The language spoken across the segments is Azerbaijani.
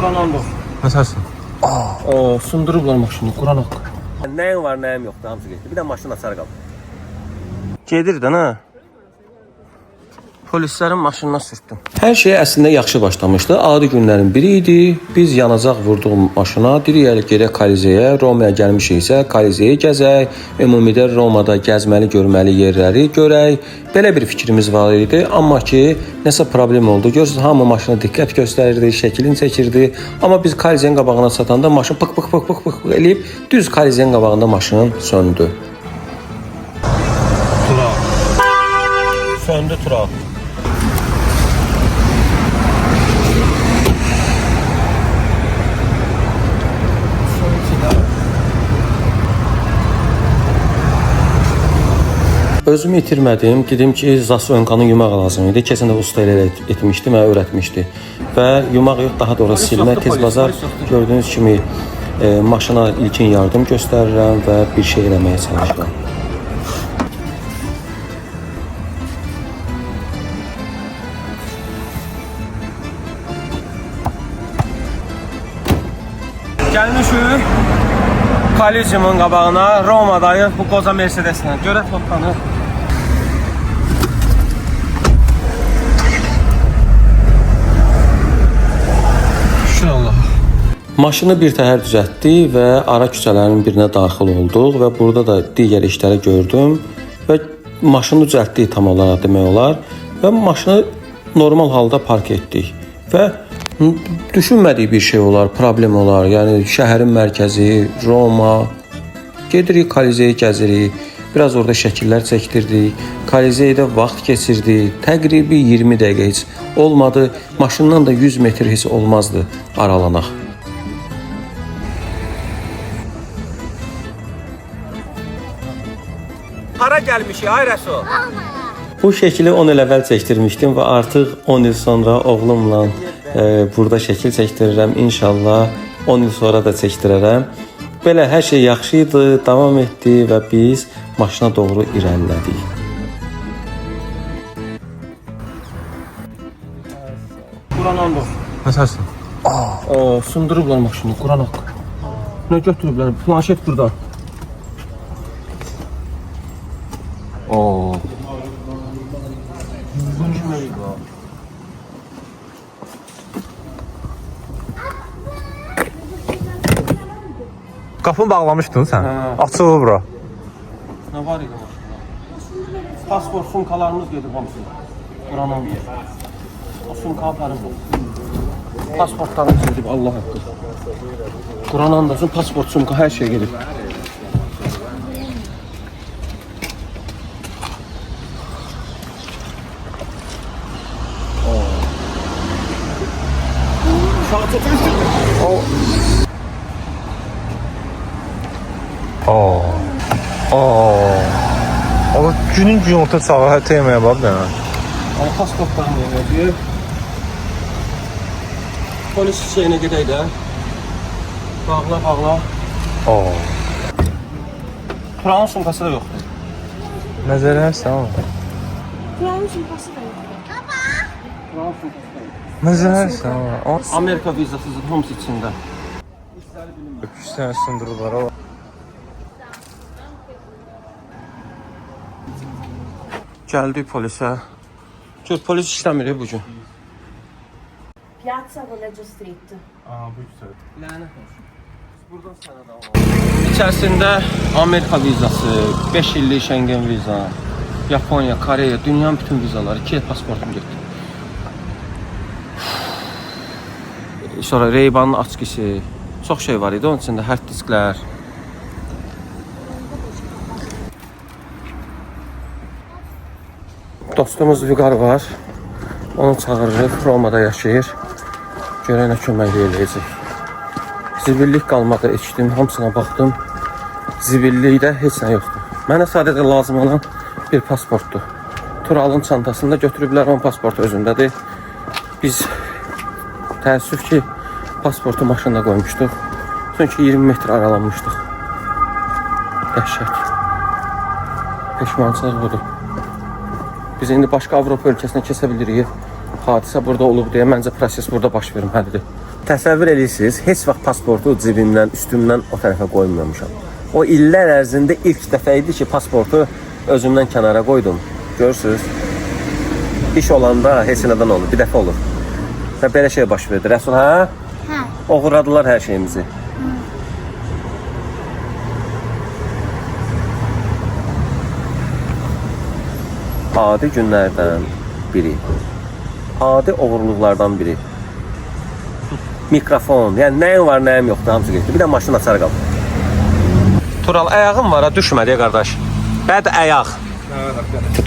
Quran oldu. Məsələn. Sındırıblar maşını, Quran haqqı. Nəyim var, nəyim yoxdur, hamısı getdi. Bir də maşın açar qaldı. Gedir də nə? Polislərin maşınına sürtdüm. Hər şey əslində yaxşı başlamışdı. Adi günlərin biri idi. Biz yanacaq vurduğum maşına, deyirik gedək Kolizeyə, Romaya gəlmişiksə, Kolizeyə gəzək, ümumidə Romada gəzməli, görməli yerləri görək. Belə bir fikrimiz var idi. Amma ki, nəsə problem oldu. Görürsüz, hamı maşına diqqət göstərirdi, şəklini çəkirdi. Amma biz Kolizeyin qabağına çatanda maşın pık pık pık pık pık eləyib düz Kolizeyin qabağında maşın söndü. Tura. Söndü Tura. Özümü itirmədim. Dedim ki, zasyonkanı yumaq lazım idi. Keçən də usta ilə etmişdi, mənə öyrətmişdi. Və yumaq yox, daha doğrusu silmək. Tez bazar gördüyünüz kimi maşına ilkin yardım göstərirəm və bir şey eləməyə çalışıram. Gəlmişik Koliziumun qabağına, Romadayıq bu qoca Mercedeslə. Görək fotoğrafını. İnşallah. Maşını bir təhər düzəltdi və ara küçələrin birinə daxil olduq və burada da digər işləri gördüm və maşını düzəltdik tam olaraq demək olar və maşını normal halda park etdik və düşünmədik bir şey olar, problem olar. Yəni şəhərin mərkəzi, Roma, gedirik Kolizeyə gəzirik, biraz orada şəkillər çəkdirdik, Kolizeydə vaxt keçirdik, təqribi 20 dəqiqə heç olmadı, maşından da 100 metr heç olmazdı aralanaq. Hara gəlmişik, ay Rəsul? Bu şəkili 10 il əvvəl çəkdirmişdim və artıq 10 il sonra oğlumla burada şəkil çəkdirirəm. İnşallah 10 il sonra da çəkdirərəm. Belə hər şey yaxşı idi, davam etdi və biz maşına doğru irəlilədik. Quran oldu. Məsələn. Sındırıblar maşını, Quran haqqı. Nə götürüblər? Planşet burada. Qapını bağlamışdın sən? Açılır bura. Nə var idi maşında? Pasport, sumkalarımız gedib hamısı. Quran oldu. O sumka aparım. Pasportlarımız gedib, Allah haqqı. Quran andasın, pasport, sumka, hər şey gedib. O günün günorta çağı hətə yeməyə bax da. Ama pasportlarını veriyor. Polis şeyine gedək də. Bağla. Turanın sumkası da yoxdur. Nəzərə sən. Turanın sumkası da yok. Turanın sumkası da yoxdur. Nəzərə sən. Amerika vizasıdır, hamısı içində. Öpüşsən sındırırlar o. Gəldik polisə. Gör, polis işləmir bu gün. Piazza Voleggio Street. Bu güzel. Lənət olsun. Buradan sənə də alalım. İçərisində Amerika vizası, 5 illik Schengen viza, Yaponiya, Koreya, dünyanın bütün vizaları, 2 il pasportum getdi. Sonra Ray-Ban'ın açqısı, çox şey var idi. Onun içində hard disklər. Dostumuz Vüqar var. Onu çağırırıq. Romada yaşayır. Görək nə kömək eləyəcək. Zibillik qalmadı, eşitdim. Hamısına baxdım. Zibillikdə heç nə yoxdur. Mənə sadəcə lazım olan bir pasportdur. Turalın çantasında götürüblər, onun pasportu özündədir. Biz təəssüf ki, pasportu maşında qoymuşduq. Çünki 20 metr aralanmışdıq. Dəhşət. Peşmançılıq budur. Biz indi başqa Avropa ölkəsinə kəsə bilirik. Hadisə burada olub deyə məncə proses burada baş verməlidir. təsəvvür edirsiniz, heç vaxt pasportu cibimdən, üstümdən o tərəfə qoymamışam. O illər ərzində ilk dəfə idi ki, pasportu özümdən kənara qoydum. Görürsünüz? İş olanda heç nədən olur, bir dəfə olur. Və belə şey baş verdi. Rəsul, hə? Hə. Oğurladılar hər şeyimizi. Adi günlərdən biri. Adi oğurluqlardan biri. Mikrofon, yəni nəyim var, nəyim yoxdur, hamısı getdi. Bir də maşın açar qaldı. Tural, ayağım var, düşmədi qardaş. Bəd ayaq.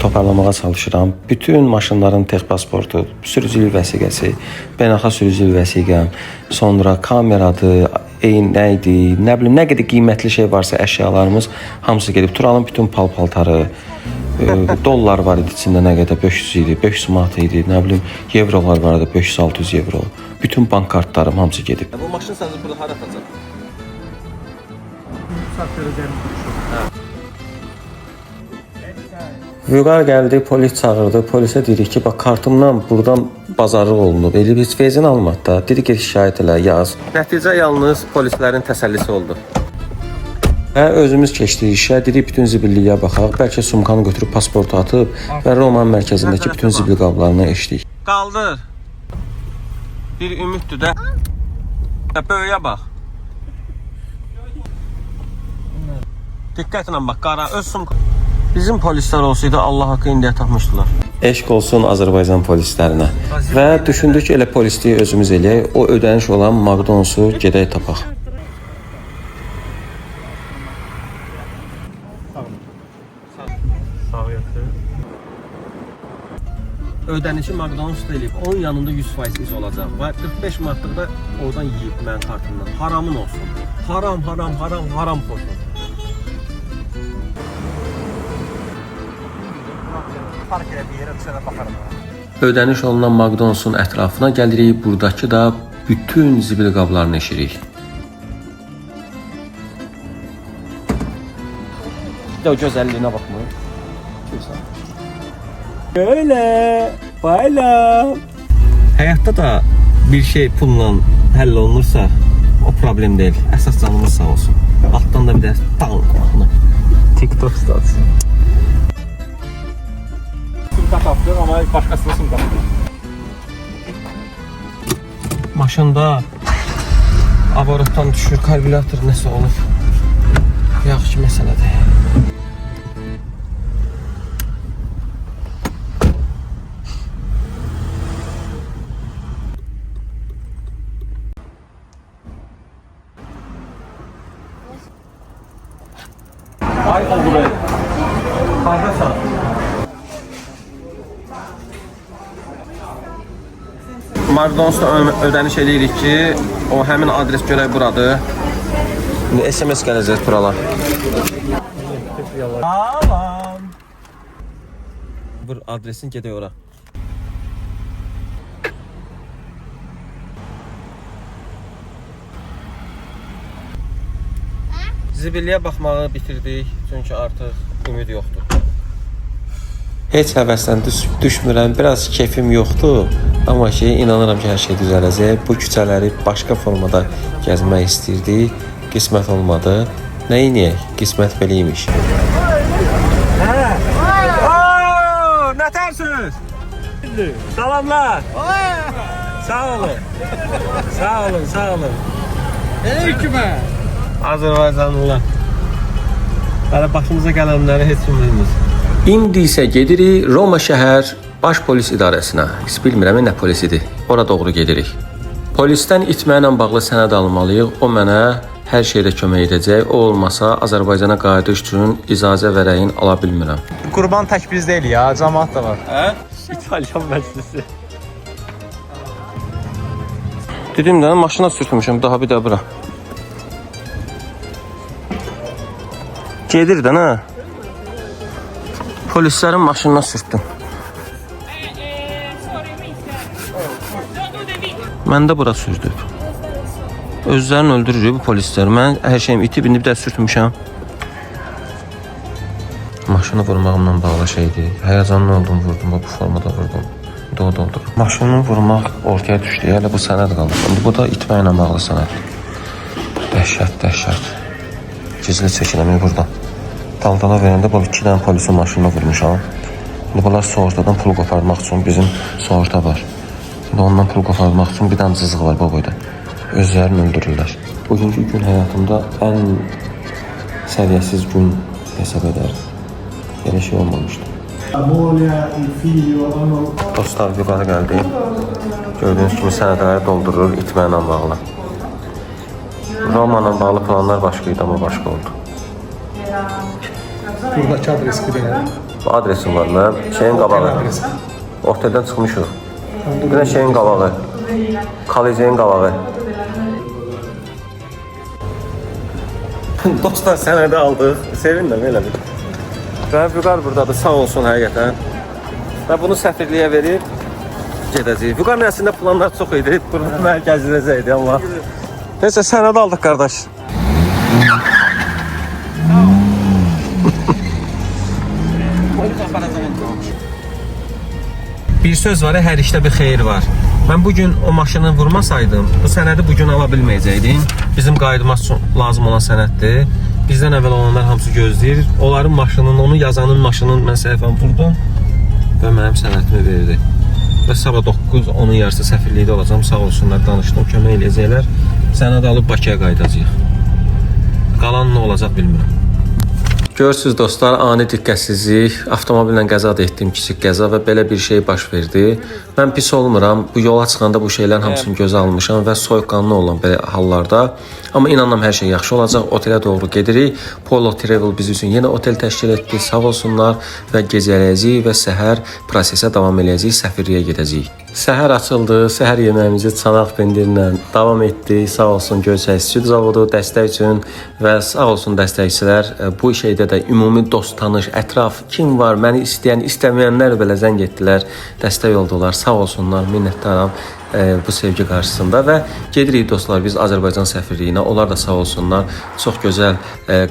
Toparlamağa çalışıram. Bütün maşınların tex pasportu, sürücülük vəsiqəsi, beynəlxalq sürücülük vəsiqəm, sonra kameradır, eynəkdir, nə bilim, nə qədər qiymətli şey varsa əşyalarımız hamısı gedib. Turalın bütün pal-paltarı, dollar var idi içində, nə qədər 500 idi, 500 manat idi, nə bilim, evrolar var idi, 500-600 evro. Bütün bank kartlarım hamısı gedib. Bu maşın səsi burada hara atacaq? Vüqar gəldi, polis çağırdı. Polisə dedik ki, bax kartımdan buradan bazarlıq olunub. Elə heç vezin almadı da. Dedi ki, şikayət elə, yaz. Nəticə yalnız polislərin təsəllisi oldu. Hə, özümüz keçdik işə, dedik bütün zibilliyə baxaq. Bəlkə sumkanı götürüb pasportu atıb və Romanın mərkəzindəki bütün zibil qablarını eşdik. Qaldır. Bir ümiddir də. Böyüyə bax. Diqqətlə bax, qara öz sumka. Bizim polislər olsaydı Allah haqqı indiyə tapmışdılar. Eşq olsun Azərbaycan polislərinə. Və düşündük elə polisliyi özümüz eləyək. O ödəniş olan McDonald's-u gedək tapaq. Ödənişi McDonald's-da eləyib. Onun yanında 100% iz olacaq. Və 45 manatlıq da oradan yeyib mənim kartımdan. Haramın olsun. Haram, haram, haram, haram poşun. Park elə bir yerə düşənə baxarım. Ödəniş olunan McDonald's-un ətrafına gəlirik. Buradakı da bütün zibil qablarını eşirik. Bir də o gözəlliyinə baxmır. Böyle, bayram. Həyatda da bir şey pulla həll olunursa, o problem deyil. Əsas canımız sağ olsun. Altdan da bir də tank baxını. TikTok statsı. Sumka tapdıq, amma başqasına sumka tapdıq. Maşında aborotdan düşür, karbürator nəsə olur. Yaxşı məsələdir. Ay o buraya. Kardeşim. McDonald's-da ödəniş edirik ki, o həmin adres görək buradır. İndi SMS gələcək burala. Salam. Bu adresin gedək ora. Zibilliyə baxmağı bitirdik, çünki artıq ümid yoxdur. Heç həvəsdən düşmürəm, biraz keyfim yoxdur. Amma ki, inanıram ki, hər şey düzələcək. Bu küçələri başqa formada gəzmək istirdik. Qismət olmadı. Nə inəyək? Qismət beliymiş. Hə? Nə tərsiniz? Salamlar. Sağ olun. Sağ olun, sağ olun. Aleykümə. Azərbaycanlılar. Hələ başımıza gələnləri heç kim bilmir. İndi isə gedirik Roma şəhər Baş Polis İdarəsinə. Heç bilmirəm nə polisidir. Ora doğru gedirik. Polisdən itməklə bağlı sənəd almalıyıq. O mənə hər şeydə kömək edəcək. O olmasa Azərbaycana qayıdış üçün icazə vərəyin ala bilmirəm. Qurban tək biz deyil ya, cəmaət də var. Hə? İtalyan məclisi. Dedim də maşına sürtmüşəm daha bir də bura. Gedir də nə? Polislərin maşınına sürtdüm. Məndə bura sürdüb. Özlərini öldürür bu polislər. Mən hər şeyim itib, indi bir də sürtmüşəm. Maşını vurmağımla bağlı şeydir. Həyəcanlı oldum, vurdum, bu formada vurdum. Doldurur. Maşını vurmaq ortaya düşdü. Hələ bu sənəd qaldı. İndi bu da itməklə bağlı sənəd. Dəhşət. Gizli çəkiləmi buradan. Daldala verəndə bu 2 dənə polisin maşınına vurmuşam. İndi bunlar sığortadan pul qoparmaq üçün bizim sığorta var. İndi ondan pul qoparmaq üçün bir dənə cızıq var bu boyda. Özlərini öldürürlər. Bugünkü gün həyatımda ən səviyyəsiz gün hesab edərdim. Elə şey olmamışdı. Dostlar yukarı geldi. Gördüğünüz kimi sənədləri doldurur itməklə bağlı. Roma ilə bağlı planlar başqa idi, amma başqa oldu. Buradakı adres bir dənə. Adresim var mənim. Şeyin qabağı. Oteldən çıxmışıq. Bir də şeyin qabağı. Kaliceyin qabağı. Dostlar sənədi aldıq. Sevindim elə bir. Və Vüqar buradadır, sağ olsun həqiqətən. Və bunu səfirliyə verib gedəcəyik. Vüqarın əslində planlar çox idi. Burada mənə gəzdirəcəkdi, amma. Neysə, sənədi aldıq, qardaş. Bir söz var, hər işdə bir xeyir var. Mən bugün o maşını vurmasaydım, bu sənədi bugün ala bilməyəcəkdim. Bizim qayıtmaq üçün lazım olan sənəddir. Bizdən əvvəl olanlar hamısı gözləyir. Onların maşının, onu yazanın maşının mən səhifəni vurdum və mənim sənədimi verdi. Və sabah 9, onun yarısı səfirlikdə olacam. Sağ olsunlar, danışdım, kömək eləyəcəklər. Sənəd alıb Bakıya qayıdacağıq. Qalan nə olacaq bilmirəm. Görürsünüz dostlar, ani diqqətsizlik, avtomobillə qəza da etdim, kiçik qəza və belə bir şey baş verdi. Mən pis olmuram, bu yola çıxanda bu şeylərin hamısını gözə almışam və soyuqqanlı olan belə hallarda. Amma inanıram hər şey yaxşı olacaq, otelə doğru gedirik. Polo Travel biz üçün yenə otel təşkil etdi, sağ olsunlar və gecələyəcəyik və səhər prosesə davam eləyəcəyik, səfirliyə gedəcəyik. Səhər açıldı, səhər yeməyimizi çanaq pendirlə davam etdi. Sağ olsun Göyçay Süd Zavodu dəstək üçün və sağ olsun dəstəkçilər. Bu şeydə də ümumi dost, tanış, ətraf kim var, məni istəyən, istəməyənlər belə zəng etdilər, dəstək oldular. Sağ olsunlar, minnətdaram bu sevgi qarşısında və gedirik dostlar biz Azərbaycan səfirliyinə. Onlar da sağ olsunlar, çox gözəl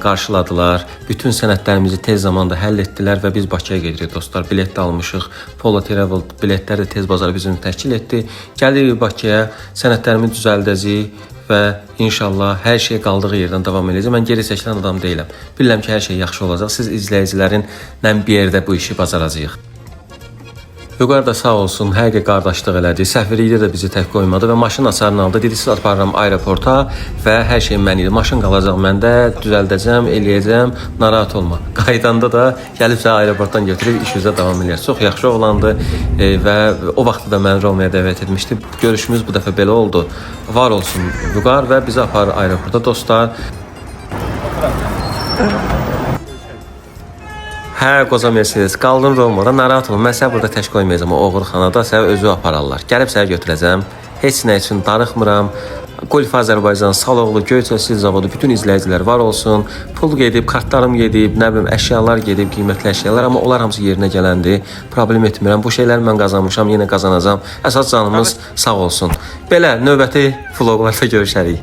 qarşıladılar. Bütün sənədlərimizi tez zamanda həll etdilər və biz Bakıya gedirik dostlar. Bilet də almışıq. Polo Travel biletlər də tez bazar bizim təşkil etdi. Gəlirik Bakıya, sənədlərimi düzəldəcəyik və inşallah hər şey qaldığı yerdən davam edəcək. Mən geri çəkilən adam deyiləm. Bilirəm ki, hər şey yaxşı olacaq. Siz izləyicilərinlə bir yerdə bu işi bacaracağıq. Vüqar da sağ olsun, həqiqi qardaşlıq elədi. Səfirlikdə də bizi tək qoymadı və maşın açarını aldı. Dedi, siz aparıram aeroporta və hər şey mən idi. Maşın qalacaq məndə, düzəldəcəm, eləyəcəm, narahat olma. Qaydanda da gəlib səni aeroportdan götürüb iş üzrə davam eləyər. Çox yaxşı oğlandı və o vaxtda da məni Romaya dəvət etmişdi. Görüşümüz bu dəfə belə oldu. Var olsun Vüqar və bizi aparır aeroporta dostlar. Hə, qoca Mercedes, qaldın Romada, narahat olun. Mən səni burada tək qoymayacağam, o oğurxanada səni özü apararlar. Gəlib səni götürəcəm, heç nə üçün darıxmıram. Golf Azərbaycan, Saloğlu, Göyçay Süd Zavodu, bütün izləyicilər var olsun. Pul gedib, kartlarım gedib, nə bilim, əşyalar gedib, qiymətli əşyalar, amma onlar hamısı yerinə gələndir. Problem etmirəm, bu şeyləri mən qazanmışam, yenə qazanacam. Əsas canımız sağ olsun. Belə, növbəti vloglarda görüşərik.